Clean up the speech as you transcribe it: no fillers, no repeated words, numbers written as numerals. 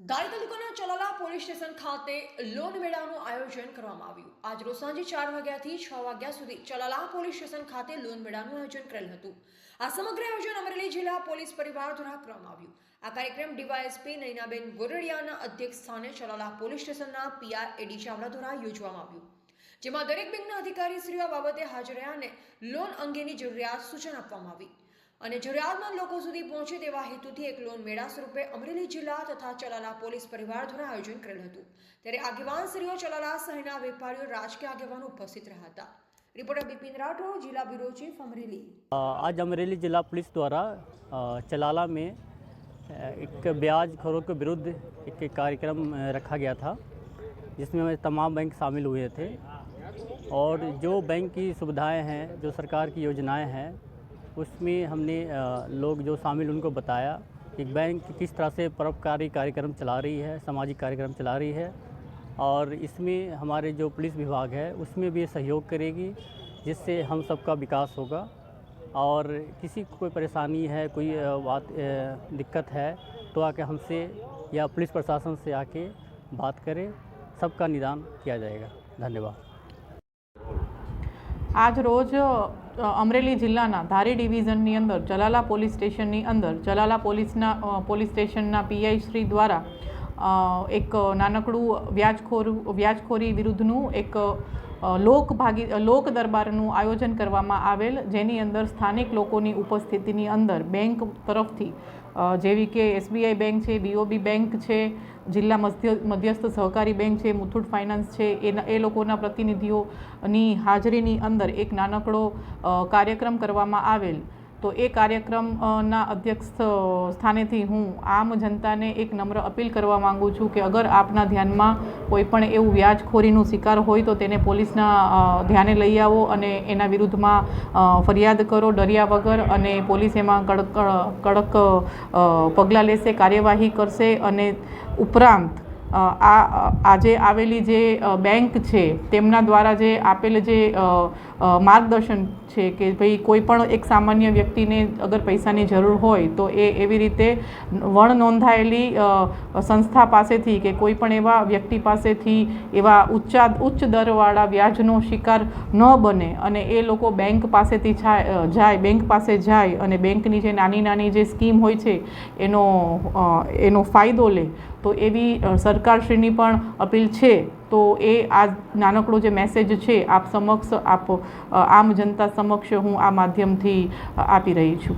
દાઈ તાલુકાના Chalala police station ખાતે loan મેળાનું આયોજન કરવામાં આવ્યું। આજ રોજ સાંજે 4 વાગ્યાથી 6 વાગ્યા સુધી ચલાલા પોલીસ સ્ટેશન ખાતે લોન મેળાનું આયોજન કરેલ હતું। આ સમગ્ર આયોજન અમરેલી જિલ્લા પોલીસ પરિવાર દ્વારા કરવામાં આવ્યું। આ કાર્યક્રમ ડીવાયએસપી નૈનાબેન ગોરડિયાના અધ્યક્ષ સ્થાને ચલાલા પોલીસ સ્ટેશનના પીઆર એડી ચાવડા દ્વારા યોજવામાં આવ્યું, જેમાં દરેક બેંકના અધિકારીશ્રીઓ આ બાબતે હાજર રહ્યા અને લોન અંગેની જરૂરિયાત સૂચન આપવામાં આવી અને જરૂરિયાતમંદ લોકો સુધી પહોંચે તેવા હેતુથી એક લોન મેળા સ્વરૂપે અમરેલી જિલ્લા તથા ચલાલા પોલીસ પરિવાર દ્વારા આયોજન કરેલ હતું। ત્યારે આગેવાનશ્રીઓ ચલાલા શહેરના વેપારીઓ રાજકીય આગેવાનો ઉપસ્થિત રહ્યા હતા। रिपोर्टर बिपिन राठौर, जिला ब्यूरो चीफ अमरेली। आज अमरेली जिला पुलिस द्वारा चलाला में एक ब्याज खोरों के विरुद्ध एक कार्यक्रम रखा गया था, जिसमें तमाम बैंक शामिल हुए थे और जो बैंक की सुविधाएं हैं, जो सरकार की योजनाएं हैं, उसमें हमने लोग जो शामिल उनको बताया कि बैंक किस तरह से परोपकारी कार्यक्रम चला रही है, सामाजिक कार्यक्रम चला रही है और इसमें हमारे जो पुलिस विभाग है उसमें भी सहयोग करेगी, जिससे हम सबका विकास होगा। और किसी को कोई परेशानी है, कोई बात दिक्कत है तो आके हमसे या पुलिस प्रशासन से आके बात करें, सबका निदान किया जाएगा। धन्यवाद। आज रोज अमरेली जिल्लाना धारी डिविजननी अंदर चलाला पोलीस स्टेशननी अंदर चलाला पोलीस स्टेशनना पीआई श्री द्वारा एक नानकड़ू व्याजखोरी विरुद्धનું एक लोक दरबारનું आयोजन કરવામાં આવેલ, જેની અંદર સ્થાનિક લોકોની ઉપસ્થિતિની અંદર બેંક તરફથી જેવી કે એસબીઆઈ બેંક છે, બીઓબી બેંક છે, જિલ્લા મધ્યસ્થ સહકારી બેંક છે, મુથુટ ફાઇનાન્સ છે, એ લોકોના પ્રતિનિધિઓની હાજરીની અંદર એક નાનકડો કાર્યક્રમ કરવામાં આવેલ। તો એ કાર્યક્રમના અધ્યક્ષ સ્થાનેથી હું આમ જનતાને એક નમ્ર અપીલ કરવા માગું છું કે અગર આપના ધ્યાનમાં કોઈ પણ એવું વ્યાજખોરીનું શિકાર હોય તો તેને પોલીસના ધ્યાને લઈ આવો અને એના વિરુદ્ધમાં ફરિયાદ કરો ડર્યા વગર, અને પોલીસ એમાં કડક પગલાં લેશે, કાર્યવાહી કરશે। અને ઉપરાંત આજે આવેલી જે બેંક છે તેમના દ્વારા જે આપેલ જે માર્ગદર્શન છે કે ભાઈ કોઈ પણ એક સામાન્ય વ્યક્તિને અગર પૈસાની જરૂર હોય તો એ એવી રીતે વણ નોંધાયેલી સંસ્થા પાસેથી કે કોઈ પણ એવા વ્યક્તિ પાસેથી એવા ઉચ્ચ દરવાળા વ્યાજનો શિકાર ન બને અને એ લોકો બેંક પાસેથી બેંક પાસે જાય અને બેંકની જે નાની જે સ્કીમ હોય છે એનો ફાયદો લે। તો એવી સરકારશ્રીની પણ અપીલ છે। તો એ આ નાનકડો જે મેસેજ છે આપ સમક્ષ આમ જનતા સમક્ષ હું આ માધ્યમથી આપી રહી છું।